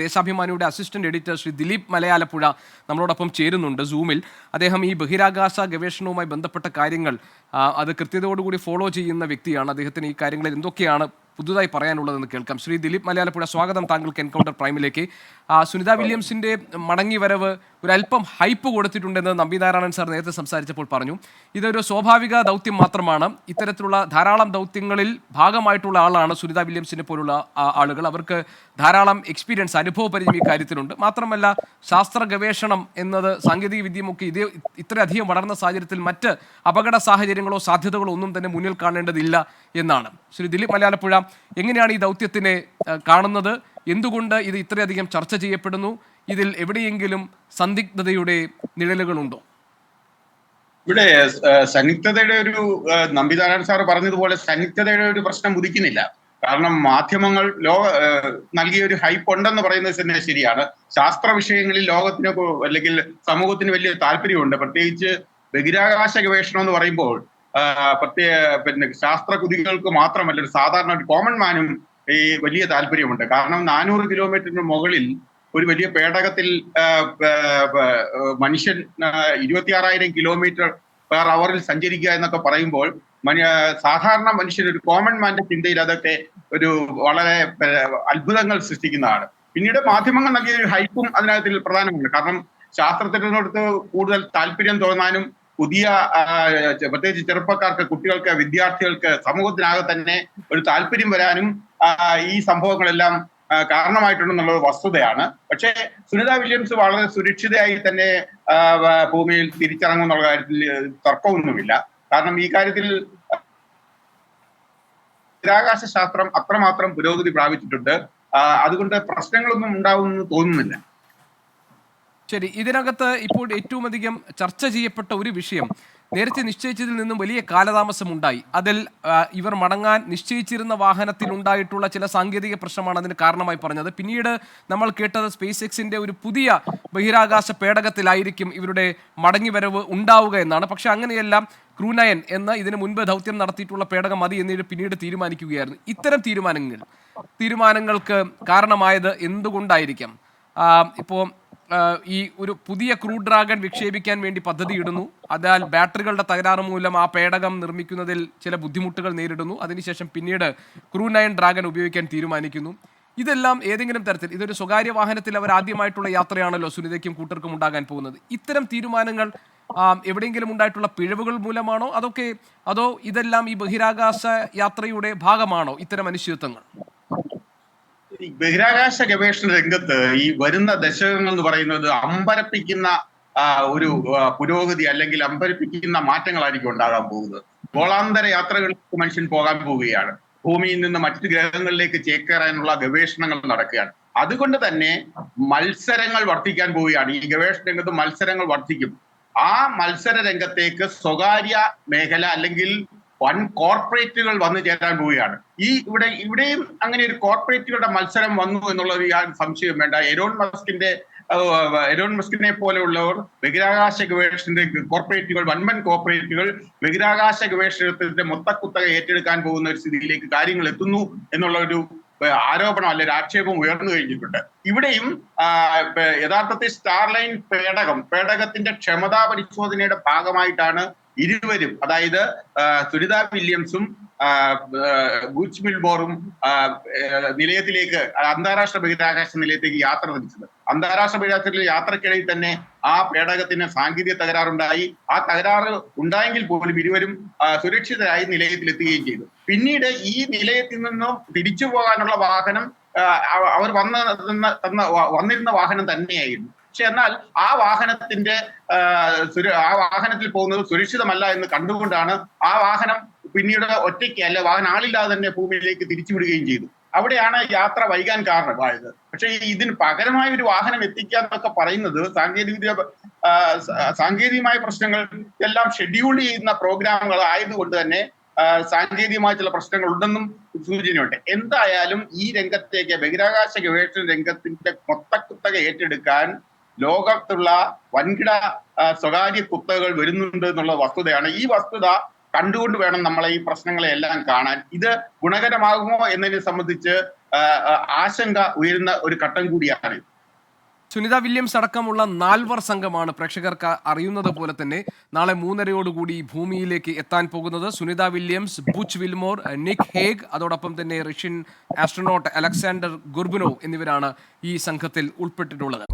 ദേശാഭിമാനിയുടെ assistant editor Shri Dileep Malayalapuzha നമ്മളോടൊപ്പം ചേരുന്നുണ്ട് സൂമിൽ. അദ്ദേഹം ഈ ബഹിരാകാശ ഗവേഷണവുമായി ബന്ധപ്പെട്ട കാര്യങ്ങൾ അത് കൃത്യതയോടുകൂടി ഫോളോ ചെയ്യുന്ന വ്യക്തിയാണ്. അദ്ദേഹത്തിന് ഈ കാര്യങ്ങളിൽ എന്തൊക്കെയാണ് പുതുതായി പറയാനുള്ളതെന്ന് കേൾക്കാം. ശ്രീ ദിലീപ് മലയാലപ്പുഴ, സ്വാഗതം താങ്കൾക്ക് എൻകൗണ്ടർ പ്രൈമിലേക്ക്. സുനിത വില്യംസിന്റെ മടങ്ങി വരവ് ഒരല്പം ഹൈപ്പ് കൊടുത്തിട്ടുണ്ടെന്ന് നമ്പിനാരായണൻ സാർ നേരത്തെ സംസാരിച്ചപ്പോൾ പറഞ്ഞു. ഇതൊരു സ്വാഭാവിക ദൗത്യം മാത്രമാണ്. ഇത്തരത്തിലുള്ള ധാരാളം ദൗത്യങ്ങളിൽ ഭാഗമായിട്ടുള്ള ആളാണ് സുനിത വില്യംസിനെ പോലുള്ള ആളുകൾ. അവർക്ക് ധാരാളം എക്സ്പീരിയൻസ്, അനുഭവ പരിചയം ഈ കാര്യത്തിലുണ്ട്. മാത്രമല്ല, ശാസ്ത്ര ഗവേഷണം എന്നത് സാങ്കേതിക വിദ്യമൊക്കെ ഇത്രയധികം വളർന്ന സാഹചര്യത്തിൽ മറ്റ് അപകട സാഹചര്യങ്ങളോ സാധ്യതകളോ ഒന്നും തന്നെ മുന്നിൽ കാണേണ്ടതില്ല എന്നാണ്. ശ്രീ ദിലീപ് മലയാലപ്പുഴ, എങ്ങനെയാണ് ഈ ദൗത്യത്തിനെ കാണുന്നത്? എന്തുകൊണ്ട് ഇത് ഇത്രയധികം ചർച്ച ചെയ്യപ്പെടുന്നു? ഇതിൽ എവിടെയെങ്കിലും സന്ദിഗ്ധതയുടെ നിഴലുകളുണ്ടോ? ഇവിടെ സംയുക്തതയുടെ ഒരു നമ്പിനാരായണൻ സാർ പറഞ്ഞതുപോലെ സംയുക്തതയുടെ ഒരു പ്രശ്നം ഉദിക്കുന്നില്ല. കാരണം മാധ്യമങ്ങൾ നൽകിയ ഒരു ഹൈപ്പ് ഉണ്ടെന്ന് പറയുന്നത് തന്നെ ശരിയാണ്. ശാസ്ത്ര വിഷയങ്ങളിൽ ലോകത്തിന് അല്ലെങ്കിൽ സമൂഹത്തിന് വലിയ താല്പര്യമുണ്ട്. പ്രത്യേകിച്ച് ബഹിരാകാശ ഗവേഷണം എന്ന് പറയുമ്പോൾ പിന്നെ ശാസ്ത്ര കുതികൾക്ക് മാത്രമല്ല, ഒരു സാധാരണ ഒരു കോമൺ മാനും ഈ വലിയ താല്പര്യമുണ്ട്. കാരണം 400 കിലോമീറ്ററിന് മുകളിൽ ഒരു വലിയ പേടകത്തിൽ മനുഷ്യൻ 26,000 കിലോമീറ്റർ പെർ അവറിൽ സഞ്ചരിക്കുക എന്നൊക്കെ പറയുമ്പോൾ സാധാരണ മനുഷ്യൻ, ഒരു കോമൺ മാന്റെ ചിന്തയിൽ അതൊക്കെ ഒരു വളരെ അത്ഭുതങ്ങൾ സൃഷ്ടിക്കുന്നതാണ്. പിന്നീട് മാധ്യമങ്ങൾ നൽകിയ ഒരു ഹൈപ്പും അതിനകത്തിൽ പ്രധാനമാണ്. കാരണം ശാസ്ത്രത്തിനോടത്ത് കൂടുതൽ താല്പര്യം തോന്നാനും പുതിയ പ്രത്യേകിച്ച് ചെറുപ്പക്കാർക്ക്, കുട്ടികൾക്ക്, വിദ്യാർത്ഥികൾക്ക്, സമൂഹത്തിനാകെ തന്നെ ഒരു താല്പര്യം വരാനും ഈ സംഭവങ്ങളെല്ലാം കാരണമായിട്ടുണ്ടെന്നുള്ളത് വസ്തുതയാണ്. പക്ഷേ സുനിത വില്യംസ് വളരെ സുരക്ഷിതയായി തന്നെ ഭൂമിയിൽ തിരിച്ചിറങ്ങുമെന്നുള്ള കാര്യത്തിൽ തർക്കമൊന്നുമില്ല. കാരണം ഈ കാര്യത്തിൽ ബഹിരാകാശ ശാസ്ത്രം അത്രമാത്രം പുരോഗതി പ്രാപിച്ചിട്ടുണ്ട്. അതുകൊണ്ട് പ്രശ്നങ്ങളൊന്നും ഉണ്ടാവുമെന്ന് തോന്നുന്നില്ല. ശരി, ഇതിനകത്ത് ഇപ്പോൾ ഏറ്റവും അധികം ചർച്ച ചെയ്യപ്പെട്ട ഒരു വിഷയം, നേരത്തെ നിശ്ചയിച്ചതിൽ നിന്നും വലിയ കാലതാമസം ഉണ്ടായി. അതിൽ ഇവർ മടങ്ങാൻ നിശ്ചയിച്ചിരുന്ന വാഹനത്തിൽ ഉണ്ടായിട്ടുള്ള ചില സാങ്കേതിക പ്രശ്നമാണ് അതിന് കാരണമായി പറഞ്ഞത്. പിന്നീട് നമ്മൾ കേട്ടത് സ്പേസ് എക്സിന്റെ ഒരു പുതിയ ബഹിരാകാശ പേടകത്തിലായിരിക്കും ഇവരുടെ മടങ്ങിവരവ് ഉണ്ടാവുക എന്നാണ്. പക്ഷെ അങ്ങനെയെല്ലാം ക്രൂ 9 എന്ന ഇതിന് മുൻപ് ദൗത്യം നടത്തിയിട്ടുള്ള പേടകം മതി എന്നിട്ട് പിന്നീട് തീരുമാനിക്കുകയായിരുന്നു. ഇത്തരം തീരുമാനങ്ങൾക്ക് കാരണമായത് എന്തുകൊണ്ടായിരിക്കാം? ഇപ്പോൾ ഈ ഒരു പുതിയ ക്രൂ ഡ്രാഗൺ വിക്ഷേപിക്കാൻ വേണ്ടി പദ്ധതിയിടുന്നു. അതിനാൽ ബാറ്ററികളുടെ തകരാറ് മൂലം ആ പേടകം നിർമ്മിക്കുന്നതിൽ ചില ബുദ്ധിമുട്ടുകൾ നേരിടുന്നു. അതിനുശേഷം പിന്നീട് ക്രൂ 9 ഡ്രാഗൺ ഉപയോഗിക്കാൻ തീരുമാനിക്കുന്നു. ഇതെല്ലാം ഏതെങ്കിലും തരത്തിൽ, ഇതൊരു സ്വകാര്യ വാഹനത്തിൽ അവർ ആദ്യമായിട്ടുള്ള യാത്രയാണല്ലോ സുനിതയ്ക്കും കൂട്ടർക്കും ഉണ്ടാകാൻ പോകുന്നത്. ഇത്തരം തീരുമാനങ്ങൾ എവിടെയെങ്കിലും ഉണ്ടായിട്ടുള്ള പിഴവുകൾ മൂലമാണോ അതോ ഇതെല്ലാം ഈ ബഹിരാകാശ യാത്രയുടെ ഭാഗമാണോ ഇത്തരം അനിശ്ചിതത്വങ്ങൾ? ബഹിരാകാശ ഗവേഷണ രംഗത്ത് ഈ വരുന്ന ദശകങ്ങൾ എന്ന് പറയുന്നത് അമ്പരപ്പിക്കുന്ന ഒരു പുരോഗതി അല്ലെങ്കിൽ അമ്പരപ്പിക്കുന്ന മാറ്റങ്ങളായിരിക്കും ഉണ്ടാകാൻ പോകുന്നത്. ഗോളാന്തര യാത്രകളിലേക്ക് മനുഷ്യൻ പോകാൻ പോവുകയാണ്. ഭൂമിയിൽ നിന്ന് മറ്റു ഗ്രഹങ്ങളിലേക്ക് ചേക്കേറാനുള്ള ഗവേഷണങ്ങൾ നടക്കുകയാണ്. അതുകൊണ്ട് തന്നെ മത്സരങ്ങൾ വർദ്ധിക്കാൻ പോവുകയാണ്. ഈ ഗവേഷണ രംഗത്ത് മത്സരങ്ങൾ വർദ്ധിക്കും. ആ മത്സര രംഗത്തേക്ക് സ്വകാര്യ മേഖല അല്ലെങ്കിൽ വൻ കോർപ്പറേറ്റുകൾ വന്നു ചേരാൻ പോവുകയാണ്. ഇവിടെയും അങ്ങനെ ഒരു കോർപ്പറേറ്റുകളുടെ മത്സരം വന്നു എന്നുള്ളത് സംശയം വേണ്ട. എലോൺ മസ്കിനെ പോലെയുള്ളവർ ബഹിരാകാശ ഗവേഷണത്തിന്റെ കോർപ്പറേറ്റുകൾ, വൻവൻ കോർപ്പറേറ്റുകൾ ബഹിരാകാശ ഗവേഷണത്തിന്റെ മൊത്തക്കുത്തക ഏറ്റെടുക്കാൻ പോകുന്ന ഒരു സ്ഥിതിയിലേക്ക് കാര്യങ്ങൾ എത്തുന്നു എന്നുള്ള ഒരു ആരോപണം അല്ലെങ്കിൽ ആക്ഷേപം ഉയർന്നു കഴിഞ്ഞിട്ടുണ്ട്. ഇവിടെയും യഥാർത്ഥത്തിൽ സ്റ്റാർലൈൻ പേടകത്തിന്റെ ക്ഷമതാ പരിശോധനയുടെ ഭാഗമായിട്ടാണ് ഇരുവരും, അതായത് സുനിത വില്യംസും ഗൂച്ച് വിൽബോറും നിലയത്തിലേക്ക്, അന്താരാഷ്ട്ര ബഹിരാകാശ നിലയത്തിലേക്ക് യാത്ര തിരിച്ചത്. അന്താരാഷ്ട്ര ബഹിരാകാശ യാത്രക്കിടയിൽ തന്നെ ആ പേടകത്തിന് സാങ്കേതിക തകരാറുണ്ടായി. ആ തകരാറ് ഉണ്ടായെങ്കിൽ പോലും ഇരുവരും സുരക്ഷിതരായി നിലയത്തിലെത്തുകയും ചെയ്തു. പിന്നീട് ഈ നിലയത്തിൽ നിന്നും തിരിച്ചു പോകാനുള്ള വാഹനം അവർ വന്നിരുന്ന വാഹനം തന്നെയായിരുന്നു. പക്ഷെ എന്നാൽ ആ വാഹനത്തിൽ പോകുന്നത് സുരക്ഷിതമല്ല എന്ന് കണ്ടുകൊണ്ടാണ് ആ വാഹനം പിന്നീട് ഒറ്റയ്ക്ക്, അല്ല വാഹനം ആളില്ലാതെ തന്നെ ഭൂമിയിലേക്ക് തിരിച്ചുവിടുകയും ചെയ്തു. അവിടെയാണ് യാത്ര വൈകാൻ കാരണമായത്. പക്ഷെ ഇതിന് പകരമായ ഒരു വാഹനം എത്തിക്കുക എന്നൊക്കെ പറയുന്നത് സാങ്കേതികമായ പ്രശ്നങ്ങൾ എല്ലാം ഷെഡ്യൂൾ ചെയ്യുന്ന പ്രോഗ്രാമുകൾ ആയതുകൊണ്ട് തന്നെ സാങ്കേതികമായ ചില പ്രശ്നങ്ങൾ ഉണ്ടെന്നും സൂചനയുണ്ട്. എന്തായാലും ഈ രംഗത്തേക്ക്, ബഹിരാകാശ ഗവേഷണ രംഗത്തിന്റെ മൊത്തക്കുത്തക ഏറ്റെടുക്കാൻ ലോകത്തുള്ള വൻകിട സ്വകാര്യ കുത്തകകൾ വരുന്നുണ്ട് എന്നുള്ള വസ്തുതയാണ്. ഈ വസ്തുത കണ്ടുകൊണ്ട് വേണം നമ്മളെ ഈ പ്രശ്നങ്ങളെ എല്ലാം കാണാൻ. ഇത് ഗുണകരമാകുമോ എന്നതിനെ സംബന്ധിച്ച് ആശങ്ക ഉയരുന്ന ഒരു ഘട്ടം കൂടിയാണ്. സുനിത വില്യംസ് അടക്കമുള്ള 4 സംഘമാണ് പ്രേക്ഷകർക്ക് അറിയുന്നത് പോലെ തന്നെ നാളെ 3:30 ഭൂമിയിലേക്ക് എത്താൻ പോകുന്നത്. Sunita Williams, Butch Wilmore, Nick Hague, അതോടൊപ്പം തന്നെ റഷ്യൻ ആസ്ട്രോനോട്ട് അലക്സാണ്ടർ ഗുർബനോവ് എന്നിവരാണ് ഈ സംഘത്തിൽ ഉൾപ്പെട്ടിട്ടുള്ളത്.